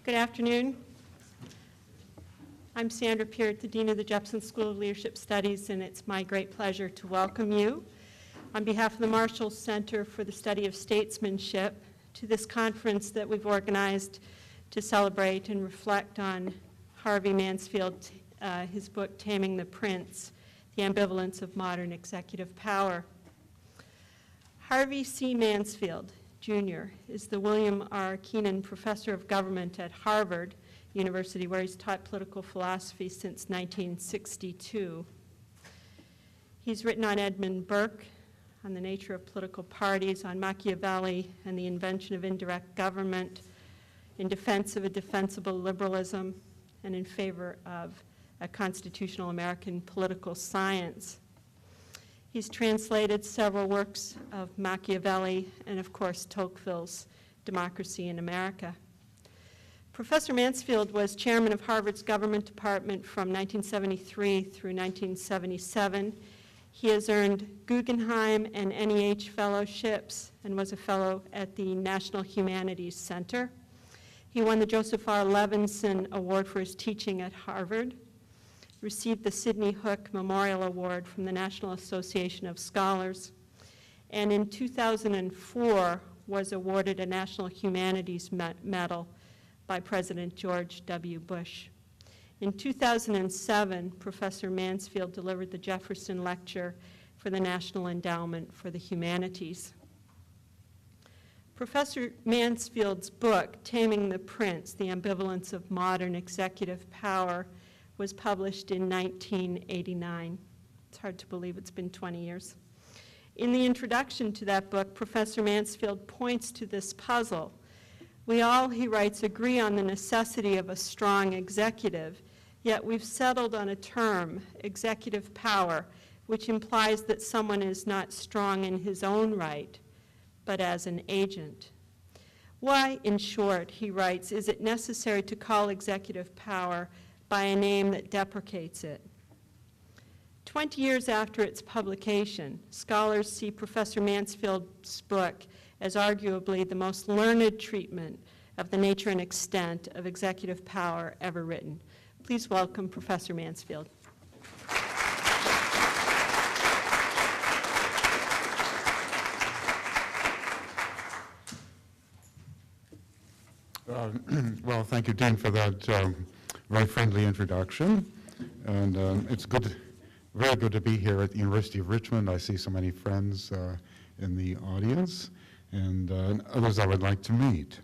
Good afternoon. I'm Sandra Peart, the Dean of the Jepson School of Leadership Studies, and it's my great pleasure to welcome you on behalf of the Marshall Center for the Study of Statesmanship to this conference that we've organized to celebrate and reflect on Harvey Mansfield, his book, Taming the Prince, The Ambivalence of Modern Executive Power. Harvey C. Mansfield, Jr. is the William R. Keenan Professor of Government at Harvard University, where he's taught political philosophy since 1962. He's written on Edmund Burke, on the nature of political parties, on Machiavelli and the invention of indirect government, in defense of a defensible liberalism, and in favor of a constitutional American political science. He's translated several works of Machiavelli and, of course, Tocqueville's Democracy in America. Professor Mansfield was chairman of Harvard's government department from 1973 through 1977. He has earned Guggenheim and NEH fellowships and was a fellow at the National Humanities Center. He won the Joseph R. Levinson Award for his teaching at Harvard, received the Sidney Hook Memorial Award from the National Association of Scholars, and in 2004 was awarded a National Humanities Medal by President George W. Bush. In 2007, Professor Mansfield delivered the Jefferson Lecture for the National Endowment for the Humanities. Professor Mansfield's book, Taming the Prince, The Ambivalence of Modern Executive Power, was published in 1989. It's hard to believe it's been 20 years. In the introduction to that book, Professor Mansfield points to this puzzle. We all, he writes, agree on the necessity of a strong executive, yet we've settled on a term, executive power, which implies that someone is not strong in his own right, but as an agent. Why, in short, he writes, is it necessary to call executive power by a name that deprecates it? 20 years after its publication, scholars see Professor Mansfield's book as arguably the most learned treatment of the nature and extent of executive power ever written. Please welcome Professor Mansfield. Well, thank you, Dean, for that very friendly introduction. And it's good, very good to be here at the University of Richmond. I see so many friends in the audience and others I would like to meet.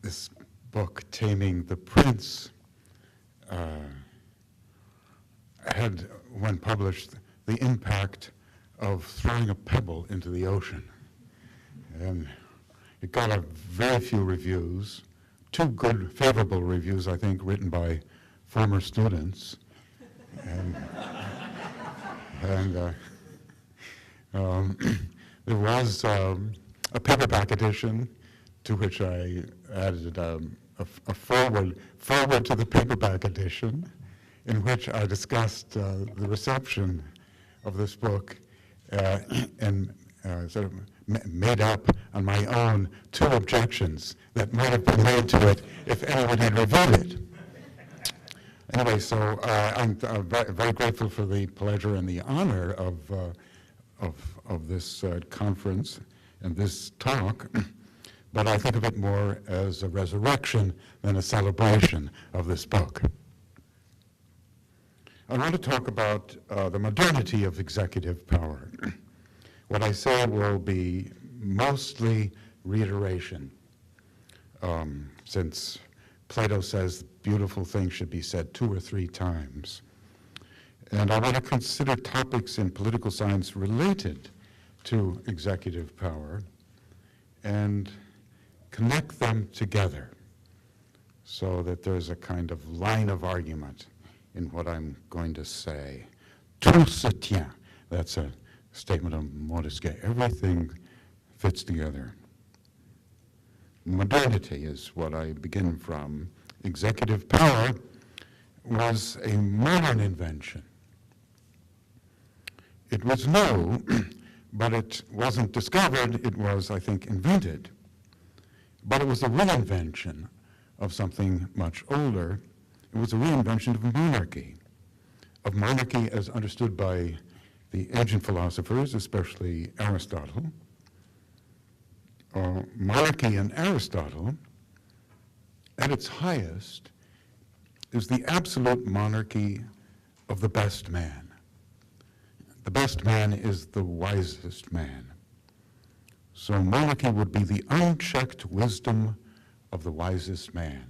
This book, Taming the Prince, had, when published, the impact of throwing a pebble into the ocean. And it got a very few reviews, two good, favorable reviews, I think, written by former students. There was a paperback edition to which I added a forward to the paperback edition, in which I discussed the reception of this book and sort of made up on my own two objections that might have been made to it if anyone had reviewed it. Anyway, so I'm very grateful for the pleasure and the honor of this conference and this talk, but I think of it more as a resurrection than a celebration of this book. I want to talk about the modernity of executive power. What I say will be mostly reiteration, since Plato says beautiful things should be said 2 or 3 times. And I want to consider topics in political science related to executive power and connect them together so that there's a kind of line of argument in what I'm going to say. Tout se tient. That's a statement of Montesquieu. Everything fits together. Modernity is what I begin from. Executive power was a modern invention. It was new, but it wasn't discovered. It was, I think, invented but it was a reinvention of something much older. It was a reinvention of monarchy as understood by the ancient philosophers, especially Aristotle. Monarchy in Aristotle, at its highest, is the absolute monarchy of the best man. The best man is the wisest man. So monarchy would be the unchecked wisdom of the wisest man.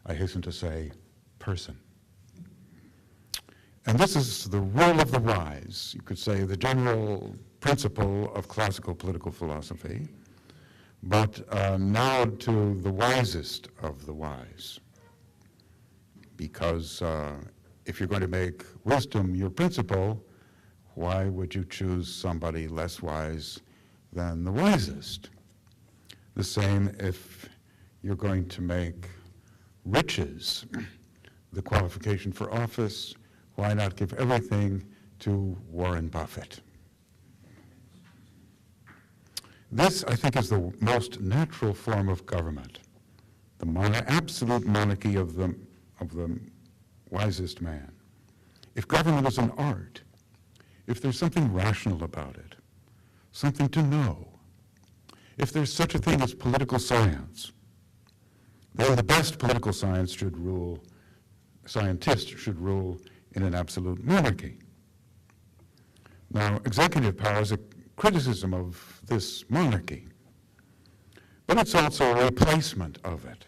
I hasten to say, person. And this is the rule of the wise, you could say the general principle of classical political philosophy, but now to the wisest of the wise. Because if you're going to make wisdom your principle, why would you choose somebody less wise than the wisest? The same if you're going to make riches the qualification for office, why not give everything to Warren Buffett? This, I think, is the most natural form of government, the absolute monarchy of the wisest man. If government is an art, if there's something rational about it, something to know, if there's such a thing as political science, then the best political scientists should rule in an absolute monarchy. Now, executive power is a criticism of this monarchy, but it's also a replacement of it.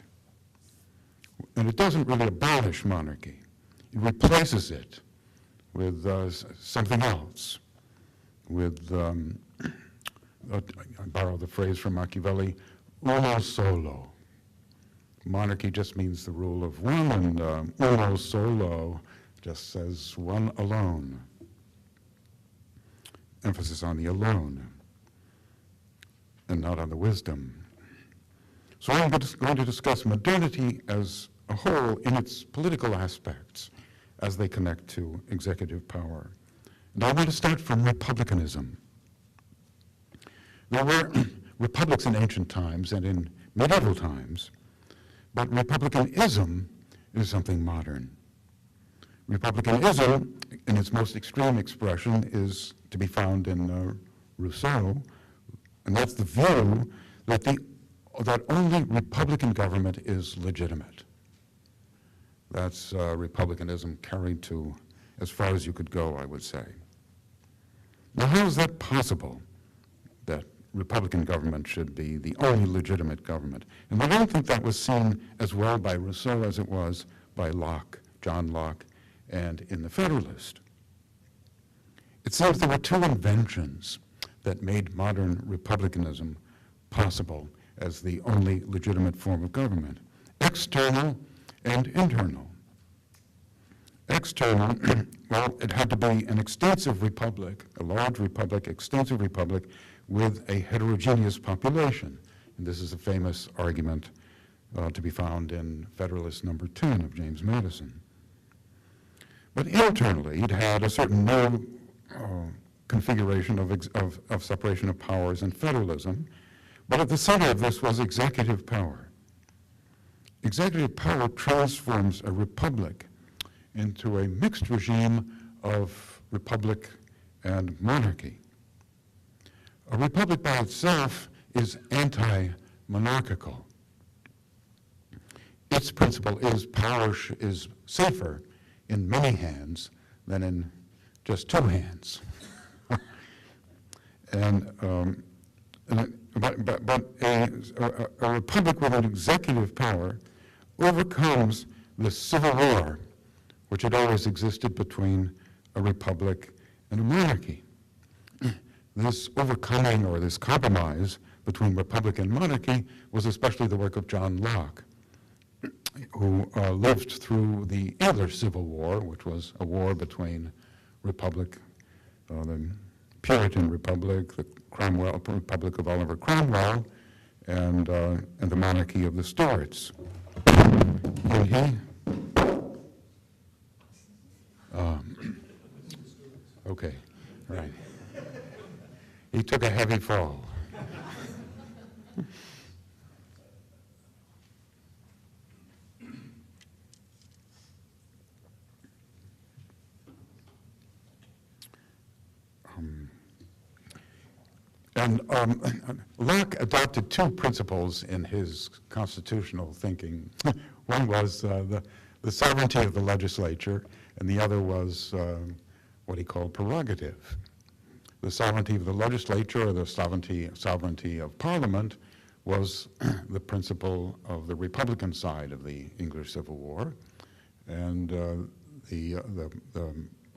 And it doesn't really abolish monarchy. It replaces it with something else, with, I borrow the phrase from Machiavelli, uno solo. Monarchy just means the rule of one, and uno solo just says one alone. Emphasis on the alone, and not on the wisdom. So I'm going to discuss modernity as a whole in its political aspects as they connect to executive power. And I want to start from republicanism. There were republics in ancient times and in medieval times, but republicanism is something modern. Republicanism, in its most extreme expression, is to be found in Rousseau, and that's the view that only Republican government is legitimate. That's republicanism carried to as far as you could go, I would say. Now, how is that possible, that Republican government should be the only legitimate government? And I don't think that was seen as well by Rousseau as it was by Locke, John Locke, and in the Federalist. It seems there were two inventions that made modern republicanism possible as the only legitimate form of government: external and internal. External, well, it had to be an extensive republic, a large republic, extensive republic, with a heterogeneous population. And this is a famous argument to be found in Federalist number 10 of James Madison. But internally, it had a certain new configuration of separation of powers and federalism, but at the center of this was executive power. Executive power transforms a republic into a mixed regime of republic and monarchy. A republic by itself is anti-monarchical. Its principle is power is safer in many hands than in just two hands. But a republic with an executive power overcomes the civil war which had always existed between a republic and a monarchy. This overcoming or this compromise between republic and monarchy was especially the work of John Locke, who lived through the English Civil War, which was a war between republic, the Puritan Republic, the Republic of Oliver Cromwell, and the monarchy of the Stuarts. And he, okay, right. He took a heavy fall. And Locke adopted two principles in his constitutional thinking. One was the sovereignty of the legislature, and the other was what he called prerogative. The sovereignty of the legislature, or the sovereignty of Parliament, was the principle of the Republican side of the English Civil War, and the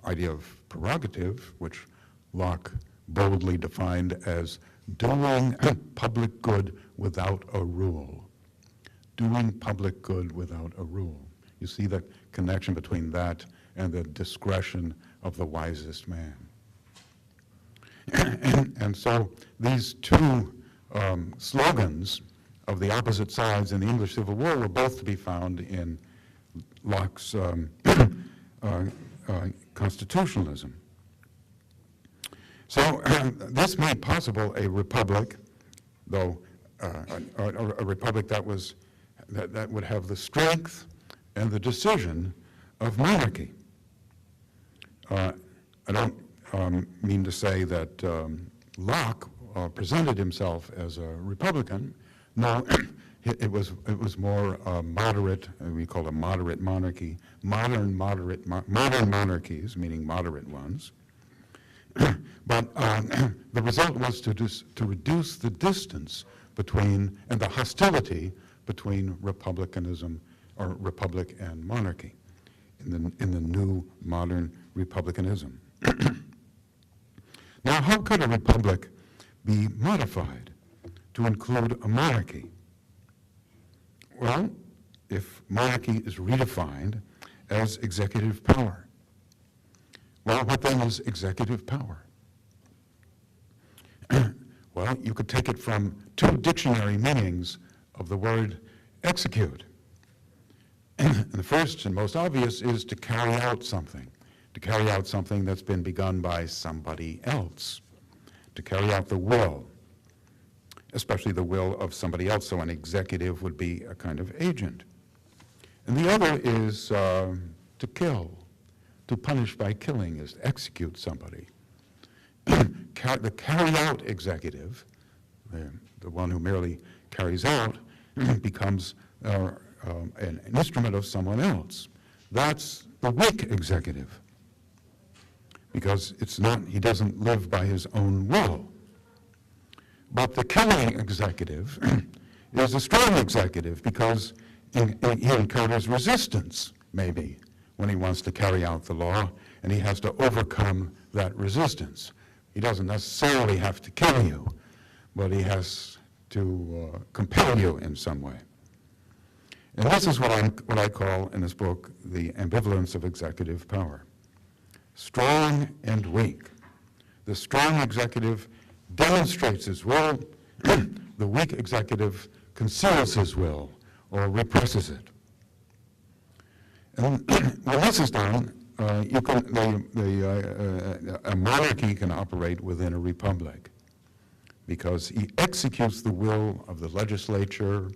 idea of prerogative, which Locke boldly defined as doing public good without a rule. Doing public good without a rule. You see the connection between that and the discretion of the wisest man. And so these two slogans of the opposite sides in the English Civil War were both to be found in Locke's constitutionalism. So this made possible a republic, though a republic that would have the strength and the decision of monarchy. I don't mean to say that Locke presented himself as a Republican. No, it was more moderate. We call it a moderate monarchy. Modern monarchies, meaning moderate ones. But the result was to reduce the distance between and the hostility between republicanism, or republic, and monarchy in the new modern republicanism. Now, how could a republic be modified to include a monarchy? Well, if monarchy is redefined as executive power. Well, what then is executive power? Well, you could take it from two dictionary meanings of the word execute. And the first and most obvious is to carry out something that's been begun by somebody else, to carry out the will, especially the will of somebody else, so an executive would be a kind of agent. And the other is to kill. To punish by killing is to execute somebody. The carry-out executive, the one who merely carries out, becomes an instrument of someone else. That's the weak executive, because he doesn't live by his own will. But the killing executive is a strong executive, because he encounters resistance, maybe, when he wants to carry out the law, and he has to overcome that resistance. He doesn't necessarily have to kill you, but he has to compel you in some way. And this is what I call in this book the ambivalence of executive power. Strong and weak. The strong executive demonstrates his will, the weak executive conceals his will or represses it. And when this is done, a monarchy can operate within a republic, because he executes the will of the legislature,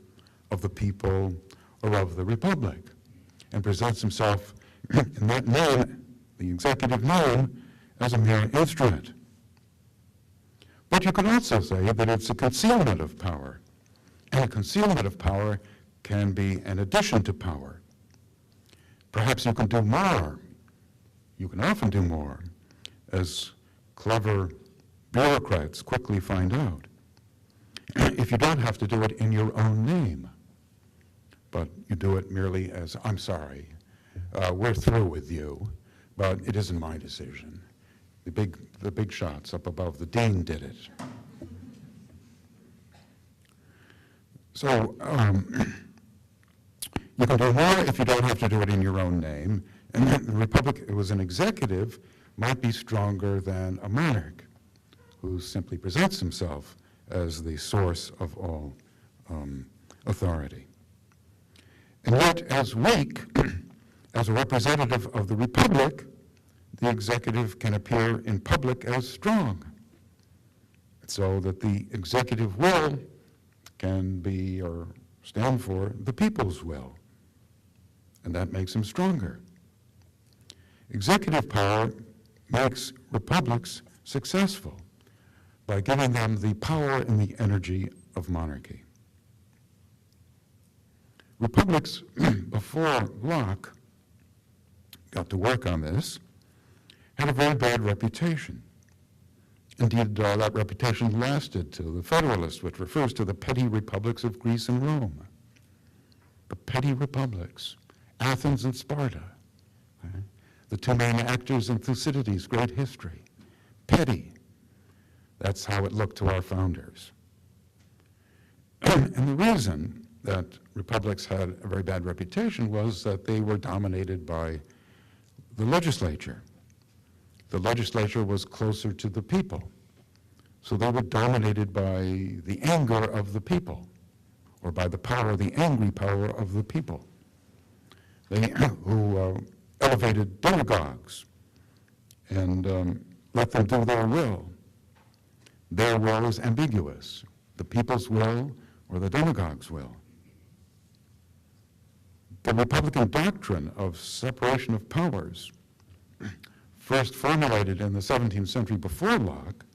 of the people, or of the republic, and presents himself in that name, the executive name, as a mere instrument. But you can also say that it's a concealment of power, and a concealment of power can be an addition to power. Perhaps you can do more. You can often do more, as clever bureaucrats quickly find out, if you don't have to do it in your own name, but you do it merely as, I'm sorry, we're through with you, but it isn't my decision. The big shots up above, the dean did it. So you can do more if you don't have to do it in your own name. And the republic, it was an executive, might be stronger than a monarch, who simply presents himself as the source of all authority. And yet, as weak, as a representative of the republic, the executive can appear in public as strong, so that the executive will can be or stand for the people's will, and that makes him stronger. Executive power makes republics successful. by giving them the power and the energy of monarchy. Republics before Locke got to work on this had a very bad reputation. Indeed, that reputation lasted to the Federalists, which refers to the petty republics of Greece and Rome. The petty republics, Athens and Sparta, the two main actors in Thucydides' great history. Petty. That's how it looked to our founders. And the reason that republics had a very bad reputation was that they were dominated by the legislature. The legislature was closer to the people. So they were dominated by the anger of the people, or by the power, the angry power of the people. Who elevated demagogues and let them do their will. Their will is ambiguous. The people's will or the demagogue's will. The Republican doctrine of separation of powers, first formulated in the 17th century before Locke,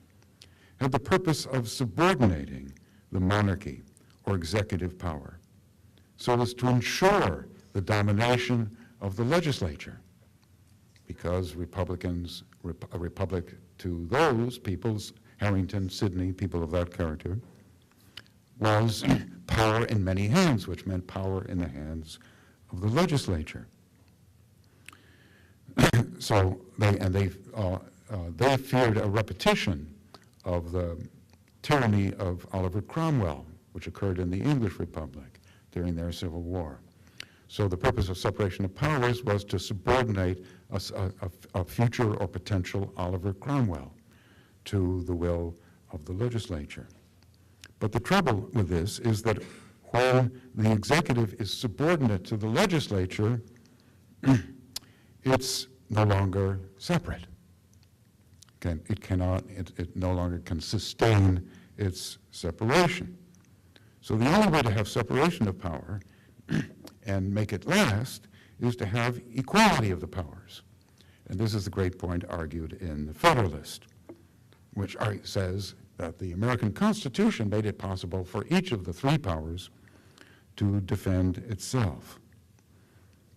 had the purpose of subordinating the monarchy or executive power so as to ensure the domination of the legislature, because Republicans, a republic to those peoples, Harrington, Sidney, people of that character, was power in many hands, which meant power in the hands of the legislature. So they feared a repetition of the tyranny of Oliver Cromwell, which occurred in the English Republic during their Civil War. So the purpose of separation of powers was to subordinate a future or potential Oliver Cromwell to the will of the legislature. But the trouble with this is that when the executive is subordinate to the legislature, it's no longer separate. It no longer can sustain its separation. So the only way to have separation of power and make it last is to have equality of the powers. And this is the great point argued in the Federalist, which says that the American Constitution made it possible for each of the three powers to defend itself.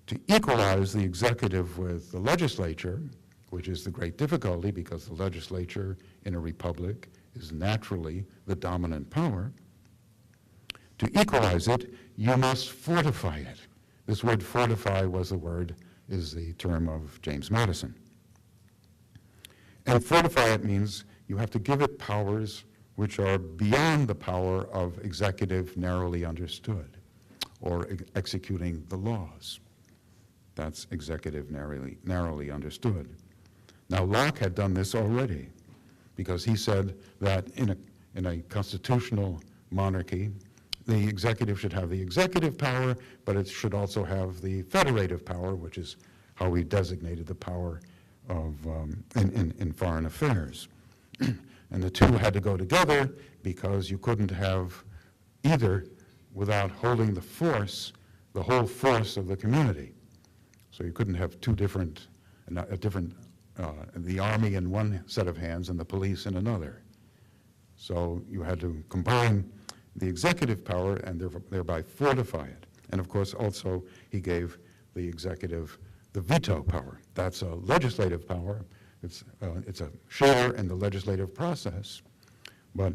To equalize the executive with the legislature, which is the great difficulty because the legislature in a republic is naturally the dominant power, to equalize it, you must fortify it. This word fortify is the term of James Madison. And fortify it means you have to give it powers which are beyond the power of executive narrowly understood, or executing the laws. That's executive narrowly understood. Now, Locke had done this already, because he said that in a constitutional monarchy, the executive should have the executive power, but it should also have the federative power, which is how we designated the power of in foreign affairs. And the two had to go together because you couldn't have either without holding the whole force of the community. So you couldn't have the army in one set of hands and the police in another. So you had to combine the executive power and thereby fortify it. And of course, also, he gave the executive the veto power. That's a legislative power. It's a share in the legislative process, but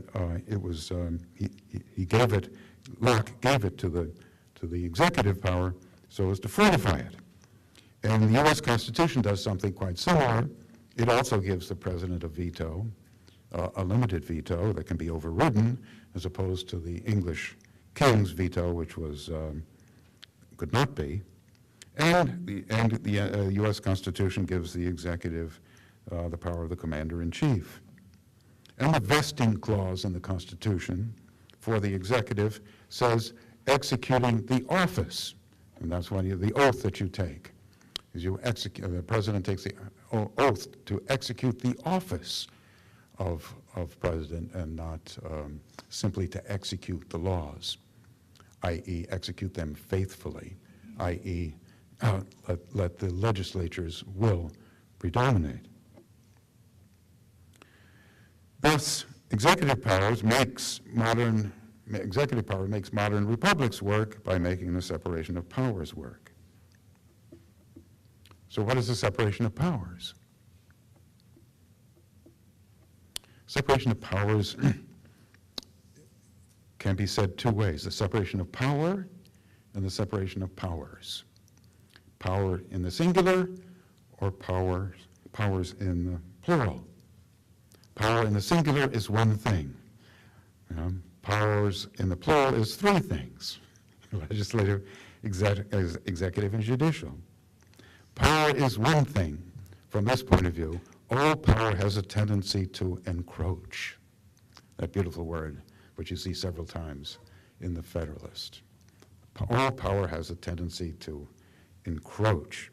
Locke gave it to the executive power so as to fortify it. And the U.S. Constitution does something quite similar. It also gives the president a veto, a limited veto that can be overridden, as opposed to the English king's veto, which could not be. And the U.S. Constitution gives the executive the power of the commander-in-chief. And the vesting clause in the Constitution for the executive says executing the office, and that's the oath that you take. The president takes the oath to execute the office of president and not simply to execute the laws, i.e. execute them faithfully, i.e. Let the legislature's will predominate. Thus, Executive power makes modern republics work by making the separation of powers work. So what is the separation of powers? Separation of powers can be said two ways: the separation of power and the separation of powers. Power in the singular or powers in the plural. Power in the singular is one thing. Powers in the plural is three things: legislative, executive, and judicial. Power is one thing. From this point of view, all power has a tendency to encroach. That beautiful word, which you see several times in the Federalist. All power has a tendency to encroach.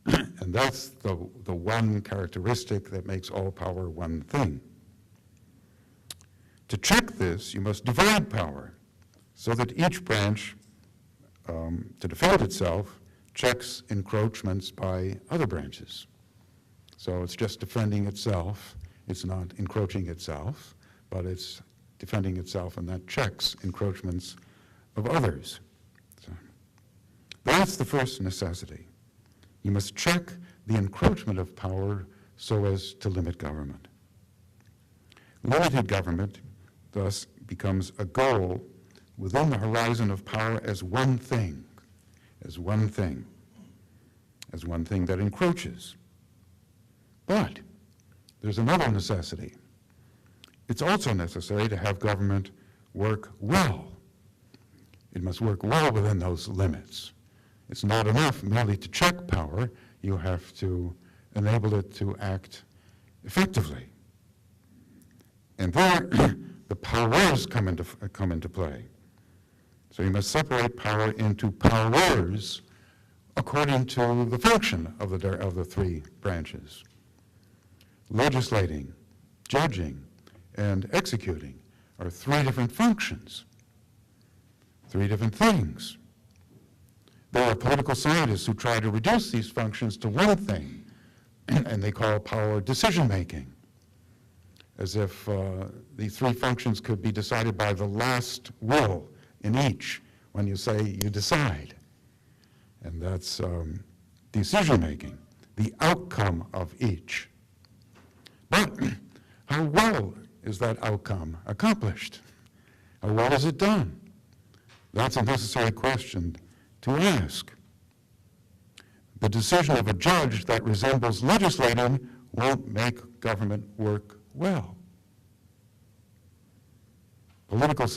And that's the one characteristic that makes all power one thing. To check this, you must divide power so that each branch, to defend itself, checks encroachments by other branches. So it's just defending itself. It's not encroaching itself, but it's defending itself, and that checks encroachments of others. So that's the first necessity. You must check the encroachment of power so as to limit government. Limited government, thus, becomes a goal within the horizon of power as one thing that encroaches. But there's another necessity. It's also necessary to have government work well. It must work well within those limits. It's not enough merely to check power. You have to enable it to act effectively. And there, the powers come into play. So you must separate power into powers according to the function of the three branches. Legislating, judging, and executing are three different functions, three different things. There are political scientists who try to reduce these functions to one thing, and they call power decision-making, as if the three functions could be decided by the last will in each when you say you decide. And that's decision-making, the outcome of each. But how well is that outcome accomplished? How well is it done? That's a necessary question to ask. The decision of a judge that resembles legislating won't make government work well. Political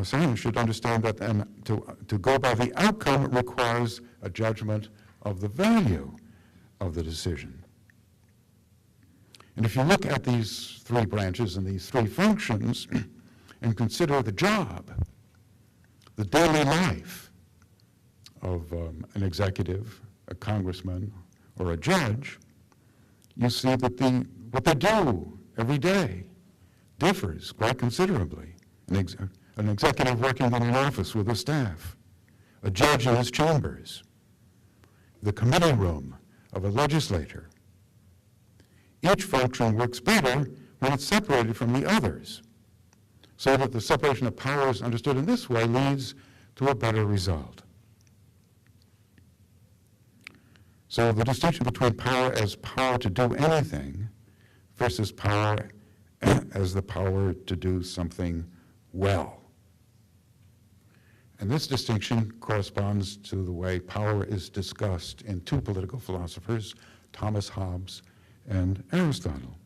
science should understand that to go by the outcome requires a judgment of the value of the decision. And if you look at these three branches and these three functions and consider the job, the daily life of an executive, a congressman, or a judge, you see that what they do every day differs quite considerably. An executive working in an office with a staff, a judge in his chambers, the committee room of a legislature. Each function works better when it's separated from the others, so that the separation of powers understood in this way leads to a better result. So the distinction between power as power to do anything versus power as the power to do something well. And this distinction corresponds to the way power is discussed in two political philosophers, Thomas Hobbes and Aristotle.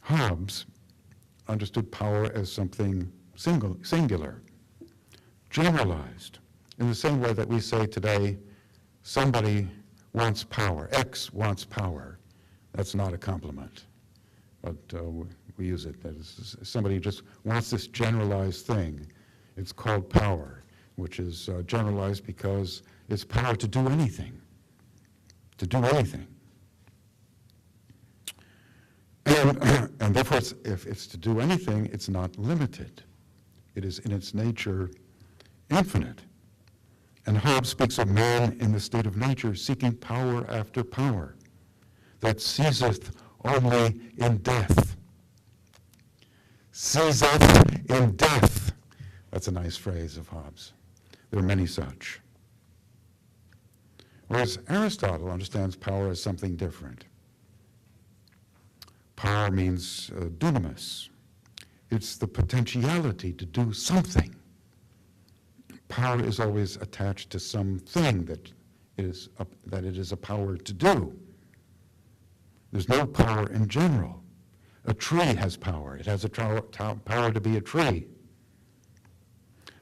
Hobbes understood power as something singular, generalized, in the same way that we say today, somebody wants power, X wants power. That's not a compliment, but we use it as somebody just wants this generalized thing. It's called power, which is generalized because it's power to do anything, And therefore, if it's to do anything, it's not limited. It is in its nature infinite. And Hobbes speaks of man in the state of nature seeking power after power that seizeth only in death. Ceaseth in death. That's a nice phrase of Hobbes. There are many such. Whereas Aristotle understands power as something different. Power means dunamis. It's the potentiality to do something. Power is always attached to something that it is a power to do. There's no power in general. A tree has power. It has a power to be a tree.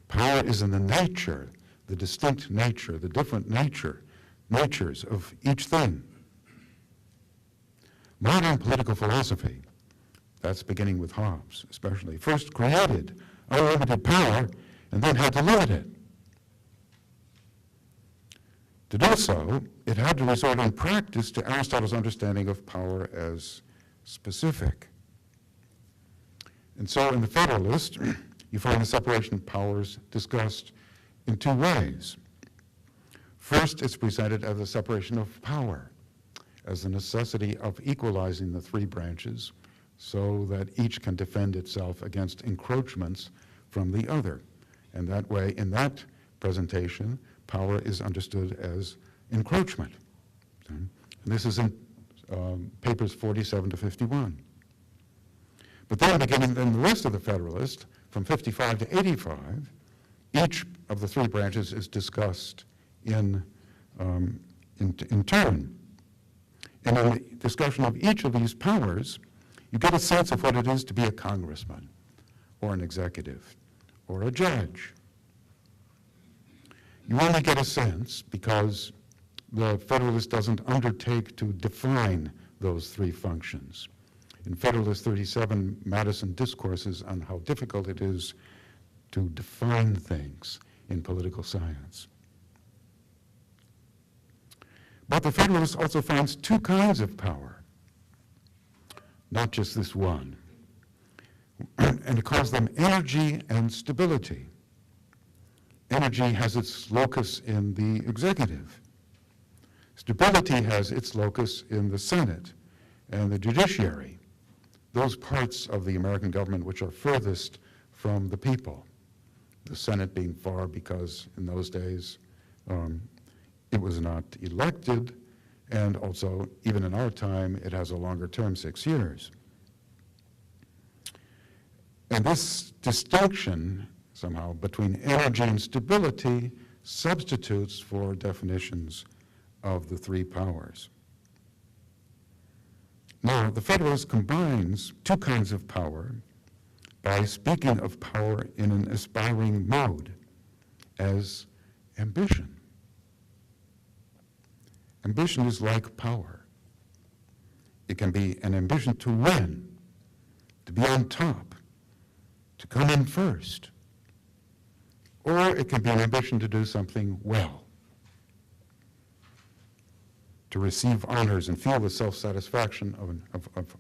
Power is in the nature, the distinct nature, the different natures of each thing. Modern political philosophy, that's beginning with Hobbes especially, first created unlimited power and then had to limit it. To do so, it had to resort in practice to Aristotle's understanding of power as specific. And so in the Federalist, you find the separation of powers discussed in two ways. First, it's presented as a separation of power, as the necessity of equalizing the three branches so that each can defend itself against encroachments from the other. And that way, in that presentation, power is understood as encroachment. And this is in papers 47 to 51. But then beginning in the rest of the Federalist, from 55 to 85, each of the three branches is discussed in turn. And in the discussion of each of these powers, you get a sense of what it is to be a congressman, or an executive, or a judge. You only get a sense because the Federalist doesn't undertake to define those three functions. In Federalist 37, Madison discourses on how difficult it is to define things in political science. But the Federalist also finds two kinds of power, not just this one, and it calls them energy and stability. Energy has its locus in the executive. Stability has its locus in the Senate and the judiciary, those parts of the American government which are furthest from the people. The Senate being far because in those days it was not elected, and also, even in our time, it has a longer term, 6 years. And this distinction, somehow, between energy and stability substitutes for definitions of the three powers. Now, the Federalist combines two kinds of power by speaking of power in an aspiring mode as ambition. Ambition is like power. It can be an ambition to win, to be on top, to come in first, or it can be an ambition to do something well, to receive honors and feel the self-satisfaction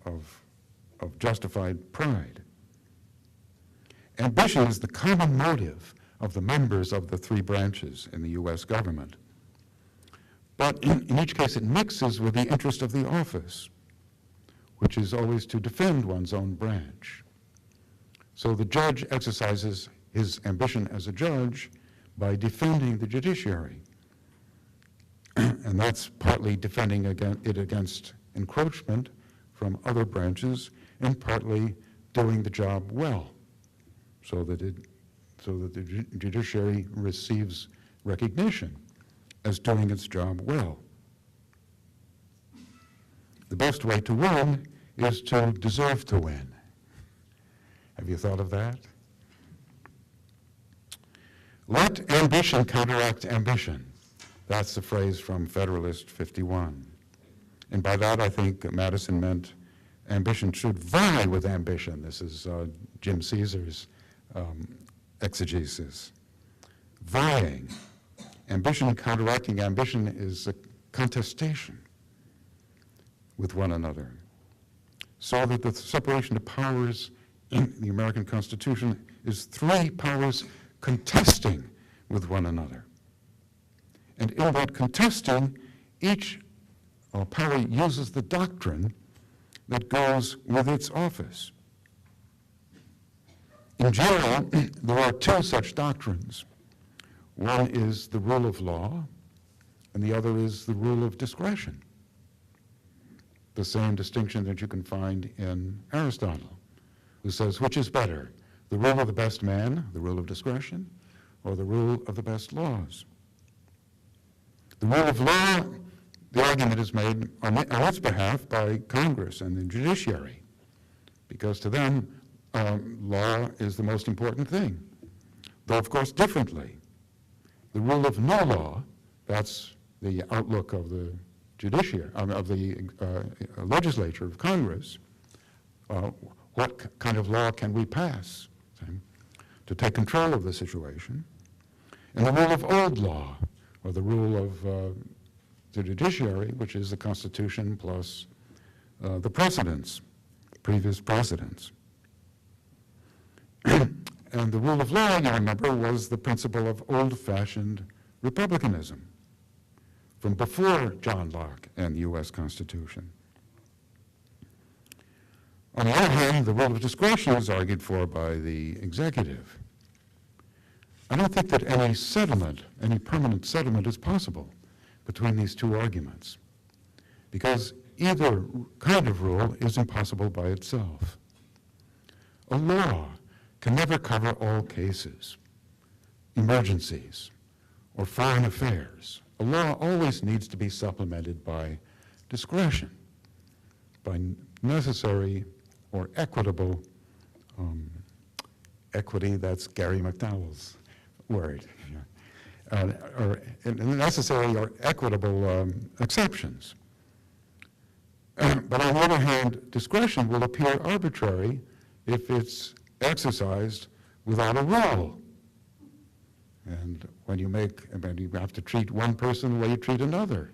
of justified pride. Ambition is the common motive of the members of the three branches in the U.S. government. But in each case, it mixes with the interest of the office, which is always to defend one's own branch. So the judge exercises his ambition as a judge by defending the judiciary. And that's partly defending it against encroachment from other branches, and partly doing the job well, so that the judiciary receives recognition as doing its job well. The best way to win is to deserve to win. Have you thought of that? Let ambition counteract ambition. That's the phrase from Federalist 51. And by that, I think Madison meant ambition should vie with ambition. This is Jim Caesar's exegesis. Vying. Ambition counteracting ambition is a contestation with one another. So that the separation of powers in the American Constitution is three powers contesting with one another. And in that contesting, each power uses the doctrine that goes with its office. In general, there are two such doctrines. One is the rule of law, and the other is the rule of discretion. The same distinction that you can find in Aristotle, who says, which is better, the rule of the best man, the rule of discretion, or the rule of the best laws? The rule of law, the argument is made on its behalf by Congress and the judiciary, because to them, law is the most important thing, though of course differently. The rule of no law, that's the outlook of the judiciary, of the legislature, of Congress. What kind of law can we pass to take control of the situation? And the rule of old law, or the rule of the judiciary, which is the Constitution plus the precedents, previous precedents. And the rule of law, you remember, was the principle of old-fashioned republicanism from before John Locke and the U.S. Constitution. On the other hand, the rule of discretion is argued for by the executive. I don't think that any settlement, any permanent settlement is possible between these two arguments, because either kind of rule is impossible by itself. A law can never cover all cases, emergencies, or foreign affairs. A law always needs to be supplemented by discretion, by necessary or equitable equity, that's Gary McDowell's word, or necessary or equitable exceptions. But on the other hand, discretion will appear arbitrary if it's exercised without a rule. And when you have to treat one person the way you treat another.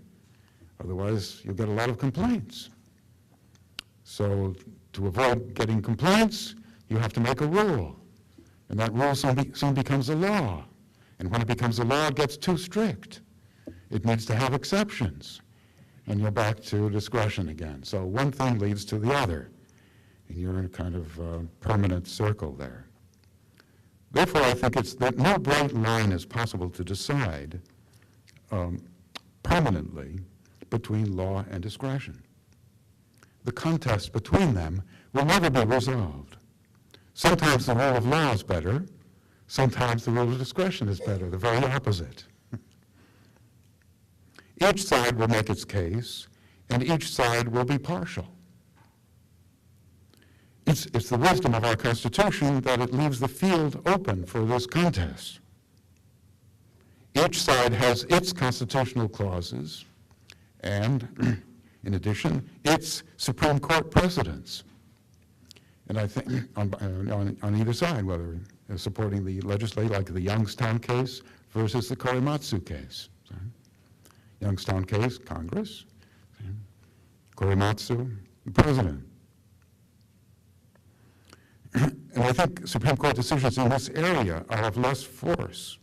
Otherwise, you'll get a lot of complaints. So to avoid getting complaints, you have to make a rule. And that rule soon becomes a law. And when it becomes a law, it gets too strict. It needs to have exceptions. And you're back to discretion again. So one thing leads to the other. And you're in a kind of permanent circle there. Therefore, I think it's that no bright line is possible to decide permanently between law and discretion. The contest between them will never be resolved. Sometimes the rule of law is better, sometimes the rule of discretion is better, the very opposite. Each side will make its case, and each side will be partial. It's the wisdom of our Constitution that it leaves the field open for this contest. Each side has its constitutional clauses and, in addition, its Supreme Court precedents. And I think on either side, whether supporting the legislature, like the Youngstown case versus the Korematsu case. Youngstown case, Congress. Korematsu, the President. And I think Supreme Court decisions in this area are of less force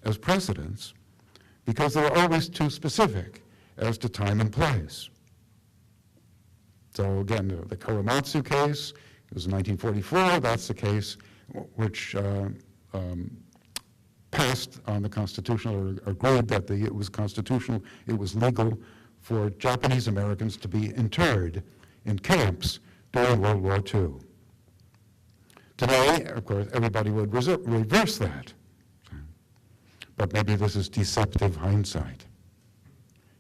as precedents because they're always too specific as to time and place. So again, the Korematsu case, it was in 1944, that's the case which passed on the constitutional, or agreed that it was constitutional, it was legal for Japanese Americans to be interred in camps during World War II. Today, of course, everybody would reverse that. But maybe this is deceptive hindsight.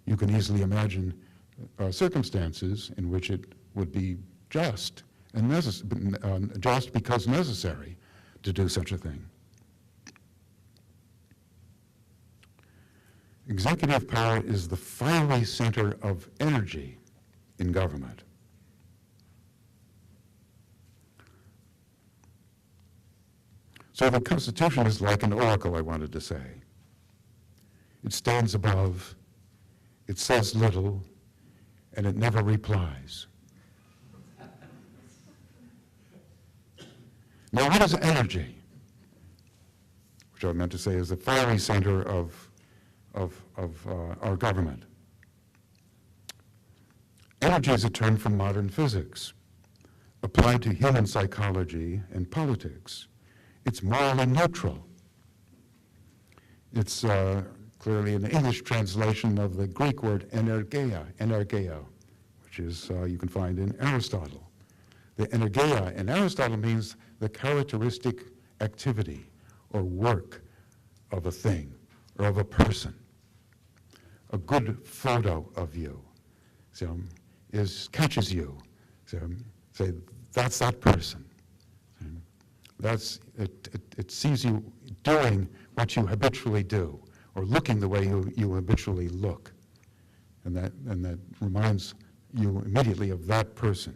You can easily imagine circumstances in which it would be just and just because necessary to do such a thing. Executive power is the fiery center of energy in government. So the Constitution is like an oracle, I wanted to say. It stands above, it says little, and it never replies. Now, what is energy? Which I meant to say is the fiery center of our government. Energy is a term from modern physics. Applied to human psychology and politics, it's morally neutral. It's clearly an English translation of the Greek word energeia, which is you can find in Aristotle. The energeia in Aristotle means the characteristic activity or work of a thing or of a person. A good photo of you catches you. Say, that's that person. It sees you doing what you habitually do, or looking the way you habitually look. And that reminds you immediately of that person.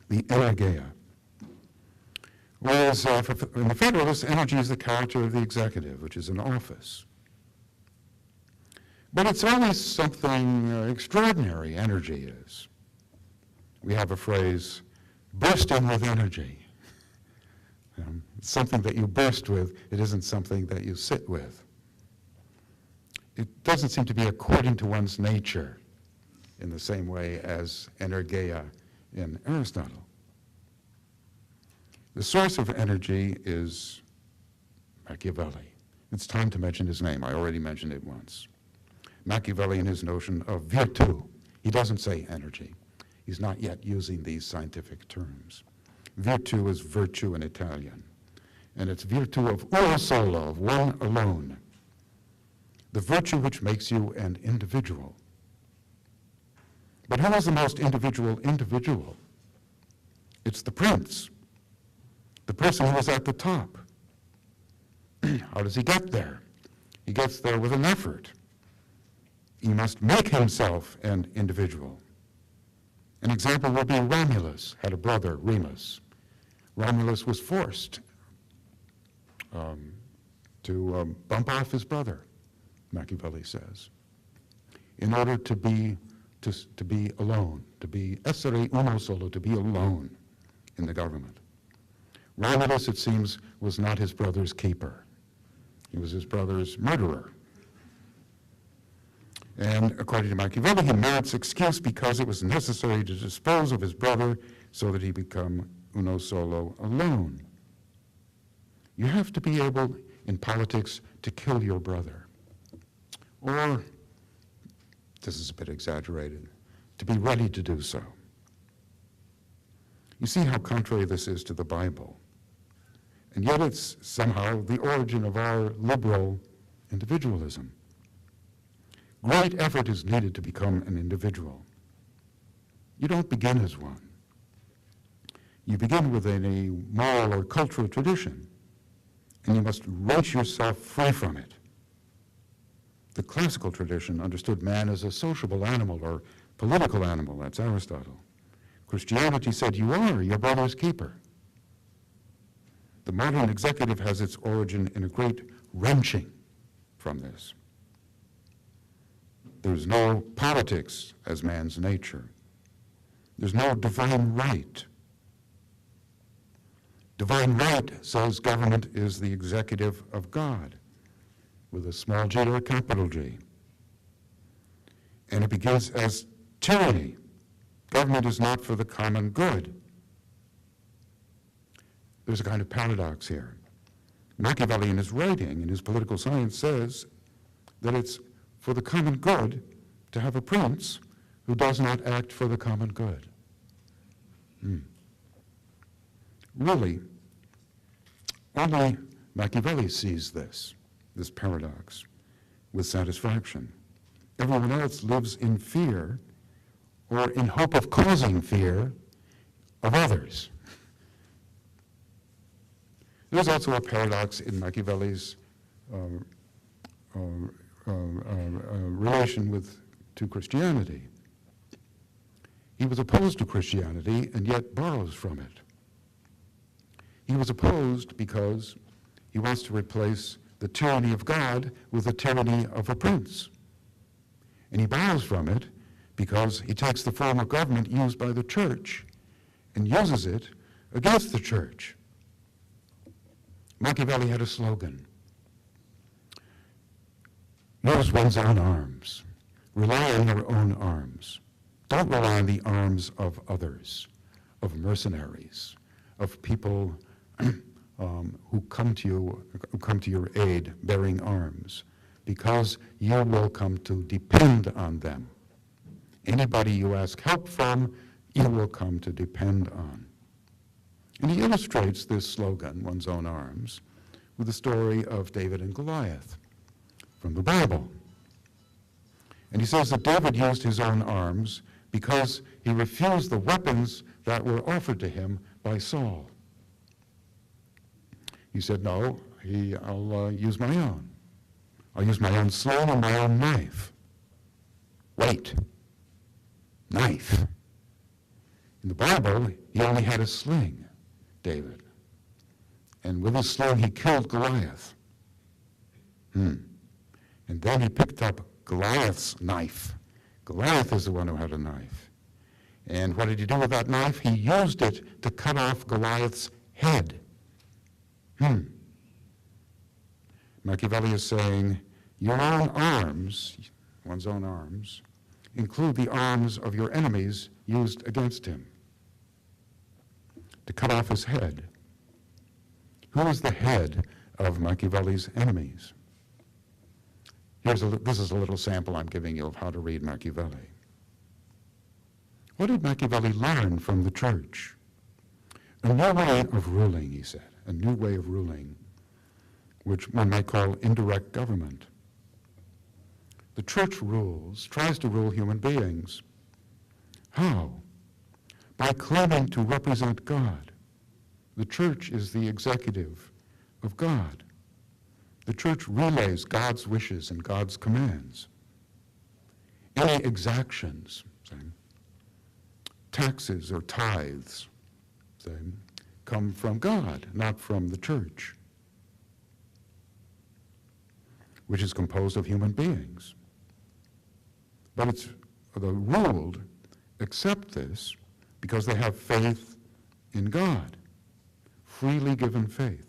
The energeia. Whereas in the Federalists, energy is the character of the executive, which is an office. But it's always something extraordinary, energy is. We have a phrase, bursting with energy. It's something that you burst with, it isn't something that you sit with. It doesn't seem to be according to one's nature in the same way as energeia in Aristotle. The source of energy is Machiavelli. It's time to mention his name. I already mentioned it once. Machiavelli and his notion of virtù. He doesn't say energy. He's not yet using these scientific terms. Virtù is virtue in Italian, and it's virtù of uno solo, of one alone. The virtue which makes you an individual. But who is the most individual? It's the prince, the person who is at the top. How does he get there? He gets there with an effort. He must make himself an individual. An example would be Romulus had a brother, Remus. Romulus was forced to bump off his brother, Machiavelli says, in order to be alone, to be essere uno solo, to be alone in the government. Romulus, it seems, was not his brother's keeper. He was his brother's murderer. And according to Machiavelli, he merits excuse because it was necessary to dispose of his brother so that he become uno solo, alone. You have to be able, in politics, to kill your brother. Or, this is a bit exaggerated, to be ready to do so. You see how contrary this is to the Bible. And yet it's somehow the origin of our liberal individualism. Great effort is needed to become an individual. You don't begin as one. You begin within a moral or cultural tradition, and you must wrench yourself free from it. The classical tradition understood man as a sociable animal or political animal. That's Aristotle. Christianity said you are your brother's keeper. The modern executive has its origin in a great wrenching from this. There's no politics as man's nature. There's no divine right. Divine right says government is the executive of God, with a small g or a capital G. And it begins as tyranny. Government is not for the common good. There's a kind of paradox here. Machiavelli, in his writing, in his political science, says that it's for the common good to have a prince who does not act for the common good. Really, only Machiavelli sees this paradox, with satisfaction. Everyone else lives in fear or in hope of causing fear of others. There's also a paradox in Machiavelli's relation to Christianity. He was opposed to Christianity and yet borrows from it. He was opposed because he wants to replace the tyranny of God with the tyranny of a prince. And he borrows from it because he takes the form of government used by the church and uses it against the church. Machiavelli had a slogan: use one's own arms, rely on your own arms, Don't rely on the arms of others, of mercenaries, of people who come to your aid bearing arms, because you will come to depend on them. Anybody you ask help from, you will come to depend on. And he illustrates this slogan, one's own arms, with the story of David and Goliath from the Bible. And he says that David used his own arms because he refused the weapons that were offered to him by Saul. He said, no, I'll use my own. I'll use my own sling and my own knife. Wait, knife. In the Bible, he only had a sling, David. And with his sling, he killed Goliath. And then he picked up Goliath's knife. Goliath is the one who had a knife. And what did he do with that knife? He used it to cut off Goliath's head. Machiavelli is saying, your own arms, one's own arms, include the arms of your enemies used against him to cut off his head. Who is the head of Machiavelli's enemies? This is a little sample I'm giving you of how to read Machiavelli. What did Machiavelli learn from the church? A new way of ruling, he said, a new way of ruling, which one might call indirect government. The church tries to rule human beings. How? By claiming to represent God. The church is the executive of God. The church relays God's wishes and God's commands. Any exactions, taxes or tithes, come from God, not from the church, which is composed of human beings. But the ruled accept this because they have faith in God, freely given faith.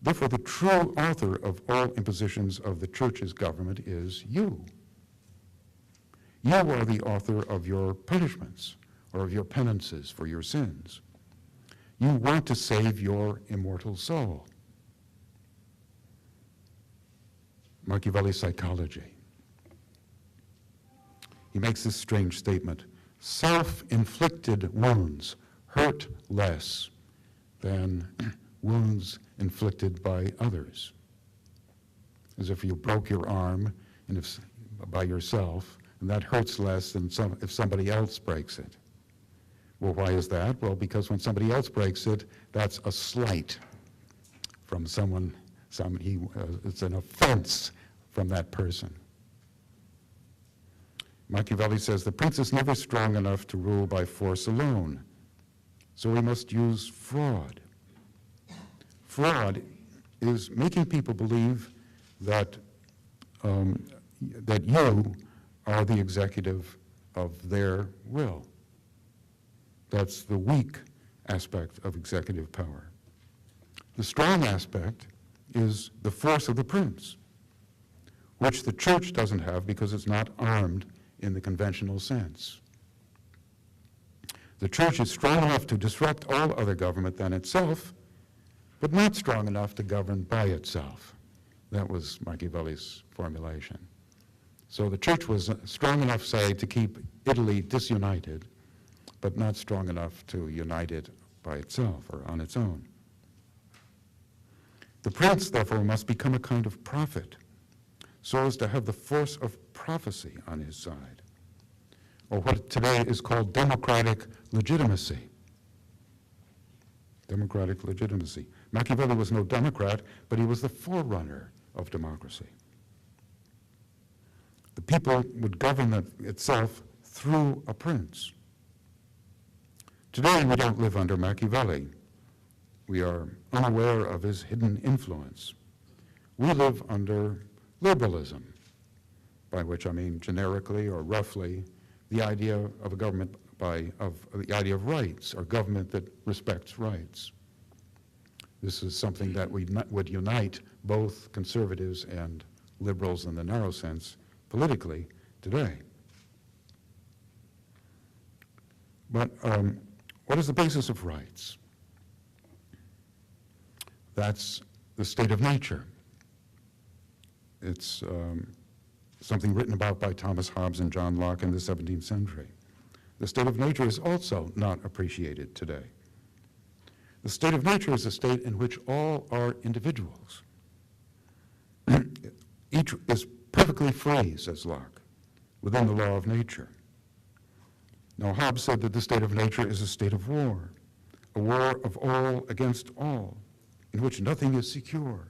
Therefore, the true author of all impositions of the church's government is you. You are the author of your punishments or of your penances for your sins. You want to save your immortal soul. Machiavelli's psychology. He makes this strange statement: self-inflicted wounds hurt less than wounds inflicted by others. As if you broke your arm by yourself, and that hurts less than if somebody else breaks it. Well, why is that? Well, because when somebody else breaks it, that's a slight from someone. It's an offense from that person. Machiavelli says the prince is never strong enough to rule by force alone, so we must use fraud. Fraud is making people believe that you are the executive of their will. That's the weak aspect of executive power. The strong aspect is the force of the prince, which the church doesn't have because it's not armed in the conventional sense. The church is strong enough to disrupt all other government than itself, but not strong enough to govern by itself. That was Machiavelli's formulation. So the church was strong enough, say, to keep Italy disunited, but not strong enough to unite it by itself or on its own. The prince, therefore, must become a kind of prophet, so as to have the force of prophecy on his side, or what today is called democratic legitimacy. Democratic legitimacy. Machiavelli was no Democrat, but he was the forerunner of democracy. The people would govern itself through a prince. Today, we don't live under Machiavelli. We are unaware of his hidden influence. We live under liberalism, by which I mean generically or roughly the idea of a government the idea of rights, or government that respects rights. This is something that would unite both conservatives and liberals in the narrow sense politically today. But what is the basis of rights? That's the state of nature. It's something written about by Thomas Hobbes and John Locke in the 17th century. The state of nature is also not appreciated today. The state of nature is a state in which all are individuals. Each is perfectly free, says Locke, within the law of nature. Now, Hobbes said that the state of nature is a state of war, a war of all against all, in which nothing is secure.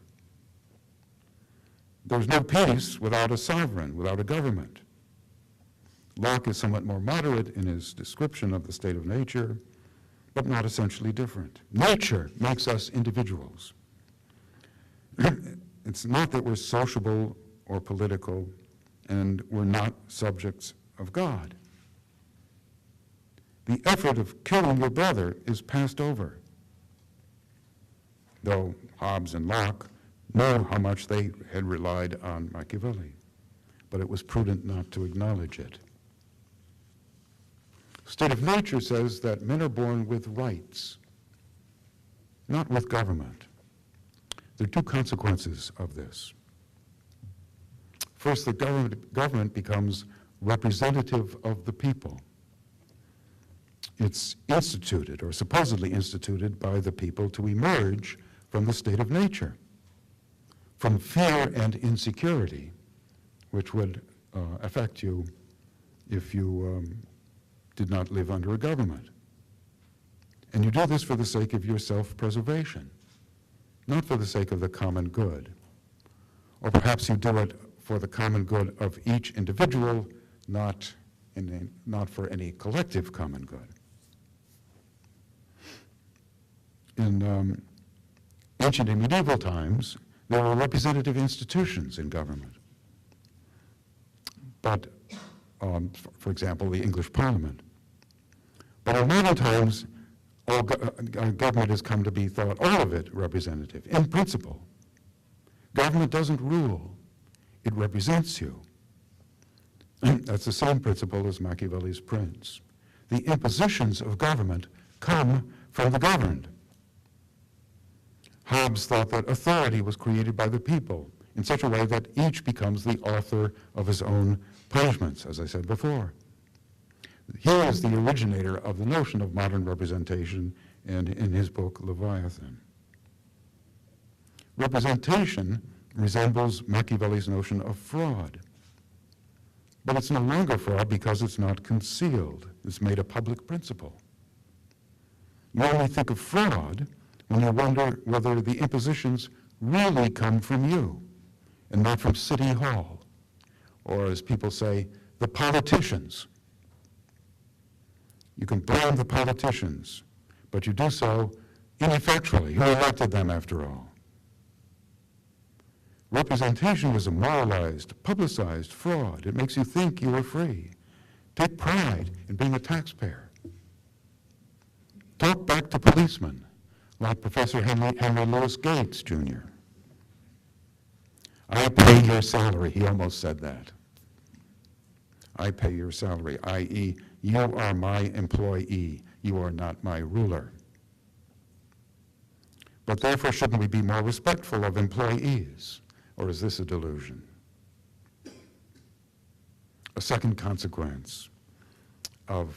There's no peace without a sovereign, without a government. Locke is somewhat more moderate in his description of the state of nature, but not essentially different. Nature makes us individuals. It's not that we're sociable or political, and we're not subjects of God. The effort of killing your brother is passed over, though Hobbes and Locke know how much they had relied on Machiavelli, but it was prudent not to acknowledge it. State of nature says that men are born with rights, not with government. There are two consequences of this. First, the government becomes representative of the people. It's instituted, or supposedly instituted, by the people to emerge from the state of nature, from fear and insecurity, which would affect you if you did not live under a government. And you do this for the sake of your self-preservation, not for the sake of the common good. Or perhaps you do it for the common good of each individual, not for any collective common good. In ancient and medieval times, there were representative institutions in government. But, for example, the English Parliament. But in modern times, government has come to be thought, all of it, representative, in principle. Government doesn't rule, it represents you. That's the same principle as Machiavelli's Prince. The impositions of government come from the governed. Hobbes thought that authority was created by the people in such a way that each becomes the author of his own punishments, as I said before. He is the originator of the notion of modern representation, and in his book, Leviathan. Representation resembles Machiavelli's notion of fraud. But it's no longer fraud because it's not concealed. It's made a public principle. You only think of fraud when you wonder whether the impositions really come from you and not from City Hall, or as people say, the politicians. You can blame the politicians, but you do so ineffectually. Who elected them, after all? Representation is a moralized, publicized fraud. It makes you think you are free. Take pride in being a taxpayer. Talk back to policemen, like Professor Henry Louis Gates, Jr. I pay your salary. He almost said that. I pay your salary, i.e., you are my employee. You are not my ruler. But therefore, shouldn't we be more respectful of employees? Or is this a delusion? A second consequence of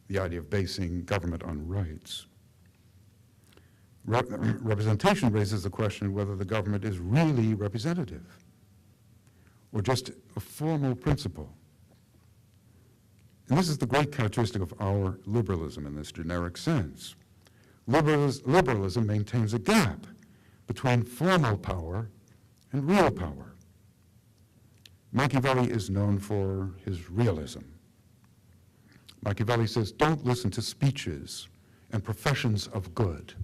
the idea of basing government on rights. Representation raises the question whether the government is really representative or just a formal principle. And this is the great characteristic of our liberalism in this generic sense. Liberalism maintains a gap between formal power and real power. Machiavelli is known for his realism. Machiavelli says, don't listen to speeches and professions of good.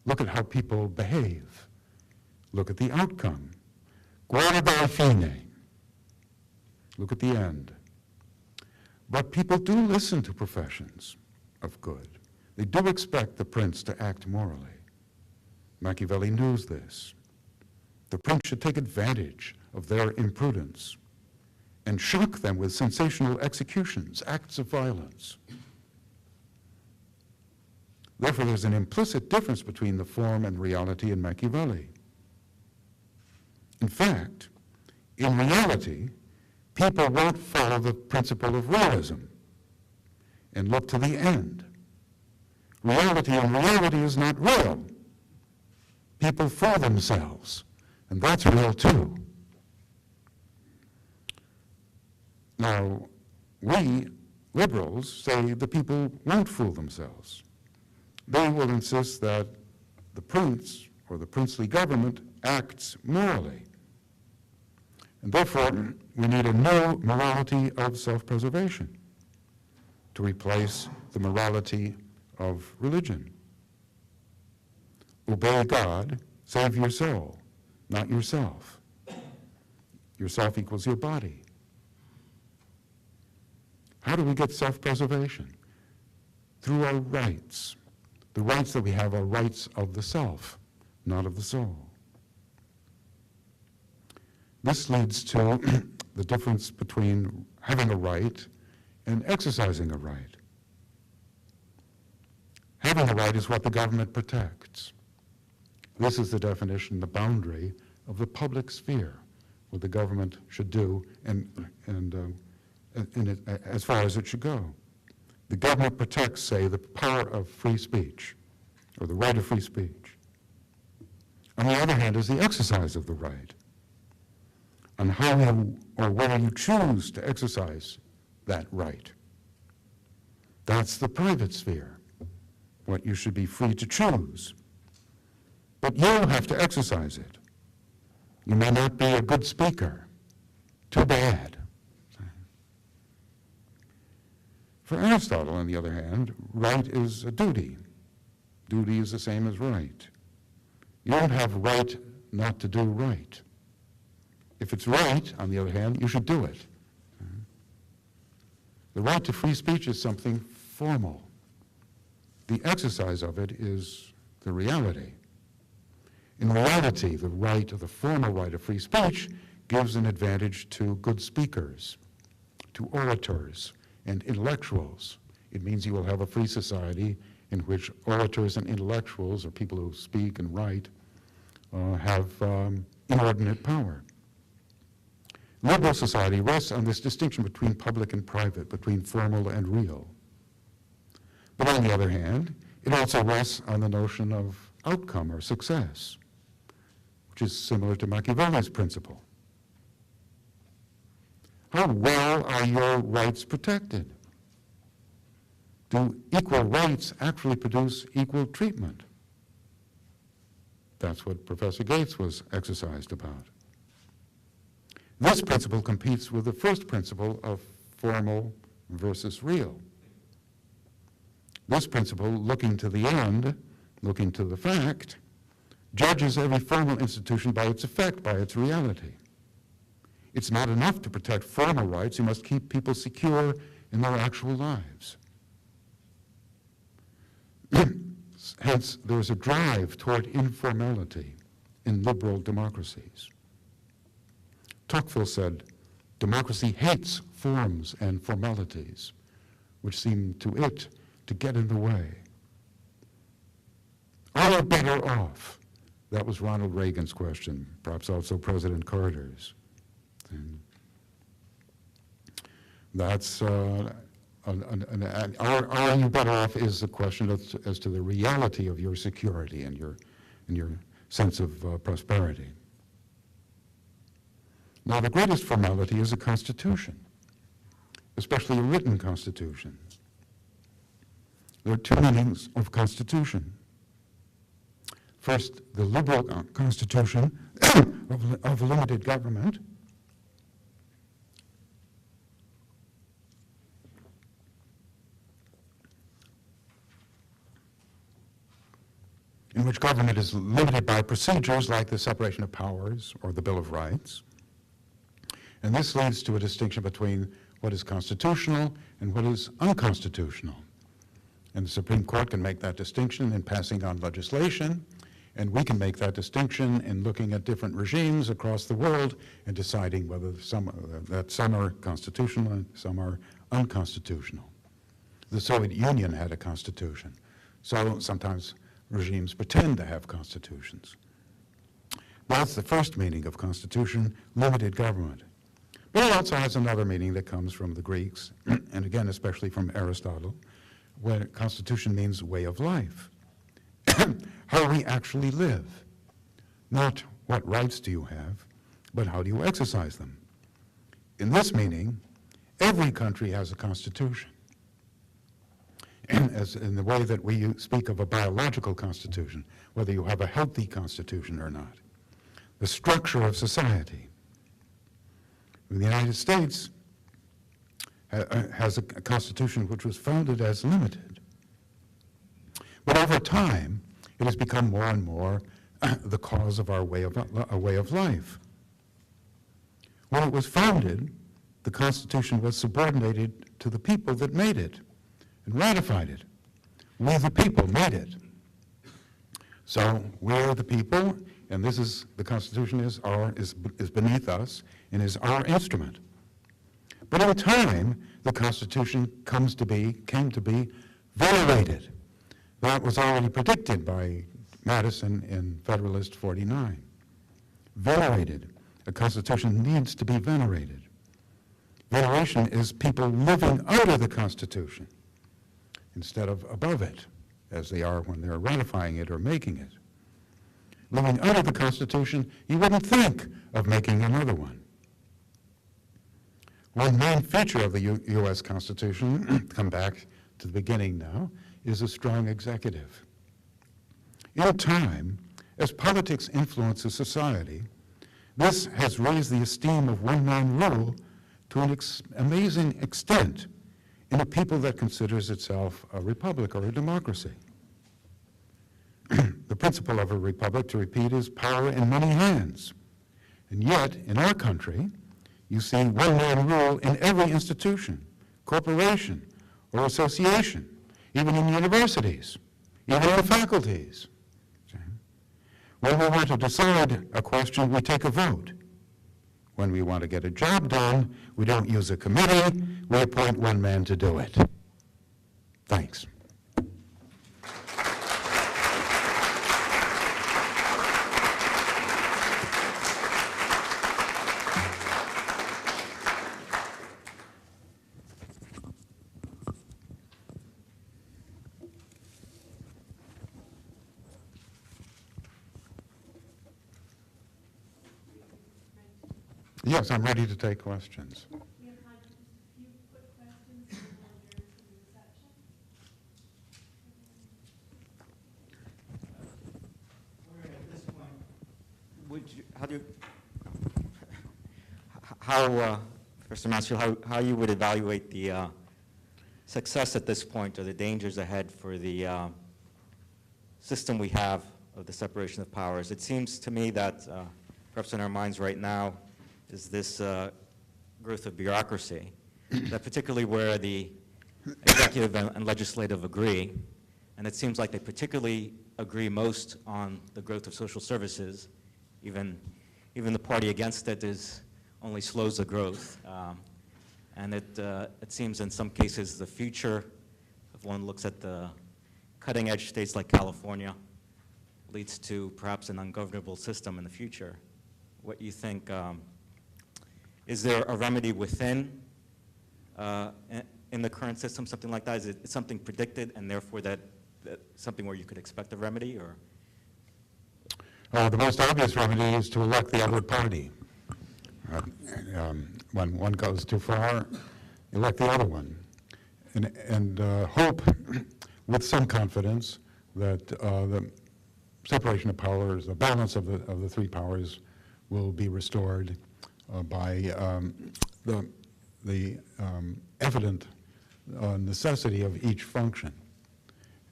Look at how people behave. Look at the outcome. Guarda alla fine. Look at the end. But people do listen to professions of good. They do expect the prince to act morally. Machiavelli knows this. The prince should take advantage of their imprudence and shock them with sensational executions, acts of violence. Therefore, there's an implicit difference between the form and reality in Machiavelli. In fact, in reality, people won't follow the principle of realism and look to the end. Reality in reality is not real. People fool themselves, and that's real too. Now, we liberals say the people won't fool themselves. They will insist that the prince or the princely government acts morally. And therefore, we need a new morality of self-preservation to replace the morality of religion. Obey God, save your soul, not yourself. Yourself equals your body. How do we get self-preservation? Through our rights. The rights that we have are rights of the self, not of the soul. This leads to the difference between having a right and exercising a right. Having a right is what the government protects. This is the definition, the boundary of the public sphere, what the government should do and as far as it should go. The government protects, say, the power of free speech, or the right of free speech. On the other hand is the exercise of the right, on how you or whether you choose to exercise that right. That's the private sphere, what you should be free to choose. But you have to exercise it. You may not be a good speaker. Too bad. For Aristotle, on the other hand, right is a duty. Duty is the same as right. You don't have right not to do right. If it's right, on the other hand, you should do it. The right to free speech is something formal. The exercise of it is the reality. In reality, the right, or the formal right of free speech, gives an advantage to good speakers, to orators, and intellectuals. It means you will have a free society in which orators and intellectuals, or people who speak and write, have inordinate power. Liberal society rests on this distinction between public and private, between formal and real. But on the other hand, it also rests on the notion of outcome or success, which is similar to Machiavelli's principle. How well are your rights protected? Do equal rights actually produce equal treatment? That's what Professor Gates was exercised about. This principle competes with the first principle of formal versus real. This principle, looking to the end, looking to the fact, judges every formal institution by its effect, by its reality. It's not enough to protect formal rights. You must keep people secure in their actual lives. Hence, there's a drive toward informality in liberal democracies. Tocqueville said, democracy hates forms and formalities, which seem to it to get in the way. Are we better off? That was Ronald Reagan's question, perhaps also President Carter's. And that's, are you better off is the question as to the reality of your security and your sense of prosperity. Now, the greatest formality is a constitution, especially a written constitution. There are two meanings of constitution. First, the liberal constitution of limited government, in which government is limited by procedures like the separation of powers or the Bill of Rights. And this leads to a distinction between what is constitutional and what is unconstitutional. And the Supreme Court can make that distinction in passing on legislation, and we can make that distinction in looking at different regimes across the world and deciding whether some are constitutional and some are unconstitutional. The Soviet Union had a constitution. So sometimes regimes pretend to have constitutions. That's the first meaning of constitution, limited government. But it also has another meaning that comes from the Greeks, and again, especially from Aristotle, where constitution means way of life. How we actually live. Not what rights do you have, but how do you exercise them. In this meaning, every country has a constitution. As in the way that we speak of a biological constitution, whether you have a healthy constitution or not. The structure of society. The United States has a constitution which was founded as limited. But over time, it has become more and more the cause of our way of life. When it was founded, the Constitution was subordinated to the people that made it and ratified it. We, the people, made it. So we're the people, and this is the Constitution is beneath us and is our instrument. But in time, the Constitution came to be venerated. That was already predicted by Madison in Federalist 49. Venerated. A Constitution needs to be venerated. Veneration is people living under the Constitution instead of above it, as they are when they're ratifying it or making it. Living under the Constitution, you wouldn't think of making another one. One main feature of the U.S. Constitution, come back to the beginning now, is a strong executive. In time, as politics influences society, this has raised the esteem of one-man rule to an amazing extent in a people that considers itself a republic or a democracy. The principle of a republic, to repeat, is power in many hands. And yet, in our country, you see one-man rule in every institution, corporation, or association, even in universities, even in the faculties. When we want to decide a question, we take a vote. When we want to get a job done, we don't use a committee, we appoint one man to do it. Thanks. Yes, I'm ready to take questions. We have time for just a few quick questions and then we'll adjourn to the reception. At this point, Professor Mansfield, how you would evaluate the success at this point or the dangers ahead for the system we have of the separation of powers? It seems to me that perhaps in our minds right now is this growth of bureaucracy, that particularly where the executive and legislative agree, and it seems like they particularly agree most on the growth of social services. Even the party against it only slows the growth. And it seems in some cases the future, if one looks at the cutting edge states like California, leads to perhaps an ungovernable system in the future. What you think, is there a remedy within in the current system, something like that? Is it something predicted and therefore that something where you could expect a remedy, or? The most obvious remedy is to elect the other party. When one goes too far, elect the other one. And hope with some confidence that the separation of powers, the balance of the three powers will be restored by the evident necessity of each function.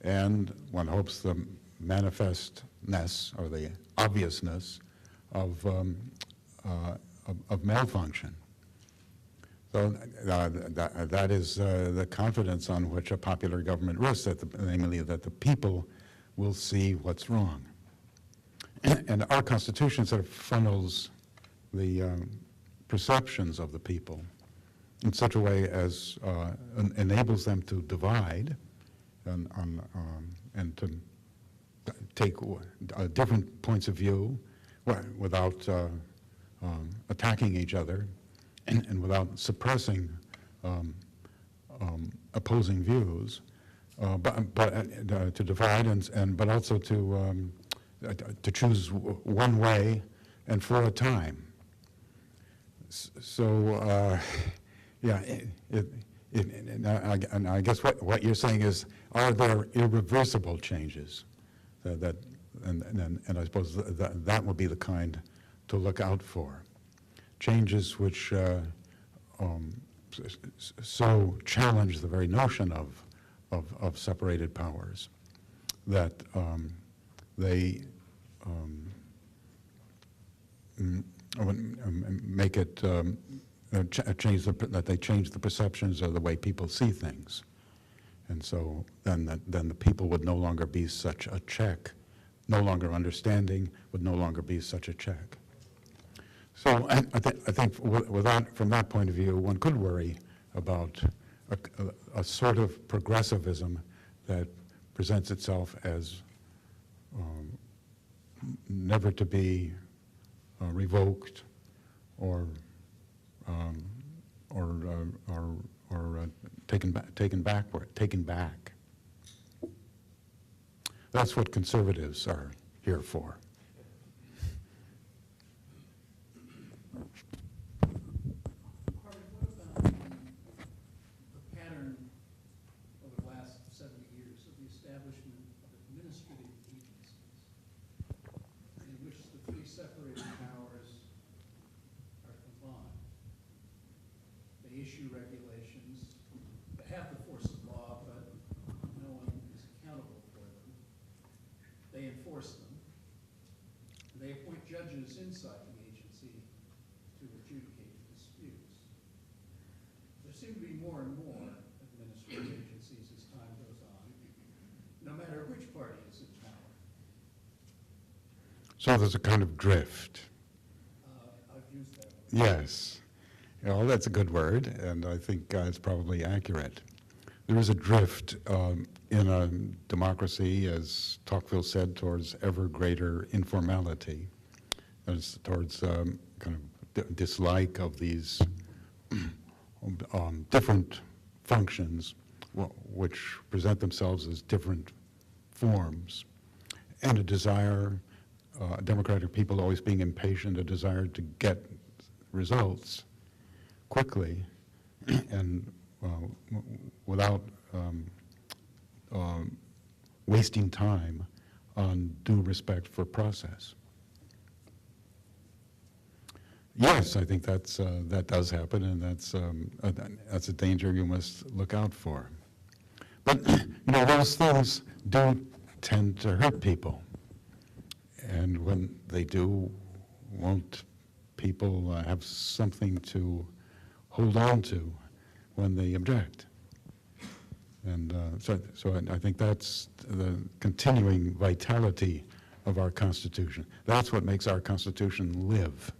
And one hopes the manifestness or the obviousness of malfunction. So that is the confidence on which a popular government rests, namely that the people will see what's wrong. And our Constitution sort of funnels the perceptions of the people in such a way as enables them to divide and to take different points of view without attacking each other and without suppressing opposing views, but to divide but also to choose one way and for a time. So yeah, and I guess what you're saying is, are there irreversible changes and I suppose that would be the kind to look out for. Changes which so challenge the very notion of separated powers that they make it that they change the perceptions of the way people see things, and so then the people would no longer be such a check, no longer understanding would no longer be such a check. So I think from that point of view, one could worry about a sort of progressivism that presents itself as never to be revoked or taken back. That's what conservatives are here for. Harvey, what about the pattern over the last 70 years of the establishment of administrative agencies in which the three separated powers are combined? They issue regulations that have the force of law, but no one is accountable for them. They enforce them. And they appoint judges inside the agency to adjudicate disputes. There seem to be more and more administrative agencies as time goes on, no matter which party is in power. So there's a kind of drift. I've used that word. Yes. Well, that's a good word, and I think it's probably accurate. There is a drift in a democracy, as Tocqueville said, towards ever greater informality, towards kind of dislike of these different functions which present themselves as different forms, and a desire, democratic people always being impatient, a desire to get results quickly and without wasting time on due respect for process. Yes, I think that does happen, and that's a danger you must look out for. But those things do tend to hurt people, and when they do, won't people have something to hold on to when they object? And so I think that's the continuing vitality of our Constitution. That's what makes our Constitution live.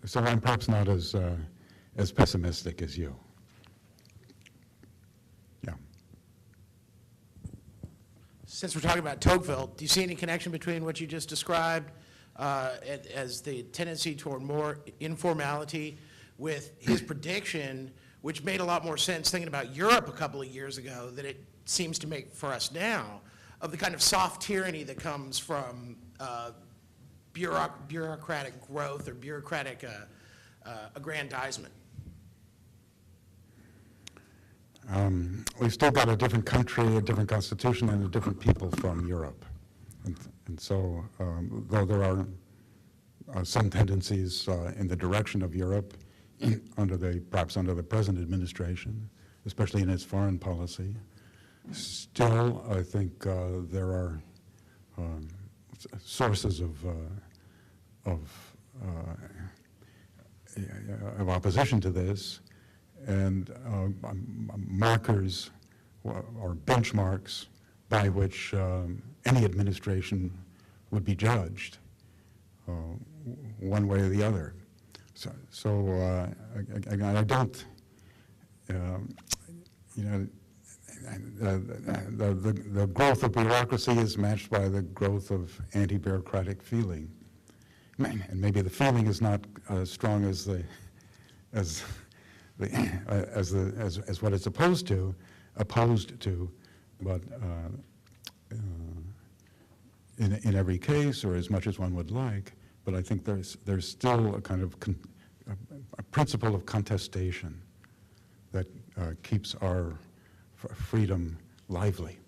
So I'm perhaps not as pessimistic as you. Yeah. Since we're talking about Tocqueville, do you see any connection between what you just described as the tendency toward more informality with his prediction, which made a lot more sense thinking about Europe a couple of years ago than it seems to make for us now, of the kind of soft tyranny that comes from bureaucratic growth or bureaucratic aggrandizement? We've still got a different country, a different constitution, and a different people from Europe. And so, though there are some tendencies in the direction of Europe, perhaps under the present administration, especially in its foreign policy, still, I think there are sources of opposition to this, and markers or benchmarks by which any administration would be judged one way or the other. So I don't, you know, the growth of bureaucracy is matched by the growth of anti-bureaucratic feeling. And maybe the feeling is not as strong as what it's opposed to, but in every case, or as much as one would like, but I think there's still a kind of a principle of contestation that keeps our freedom lively.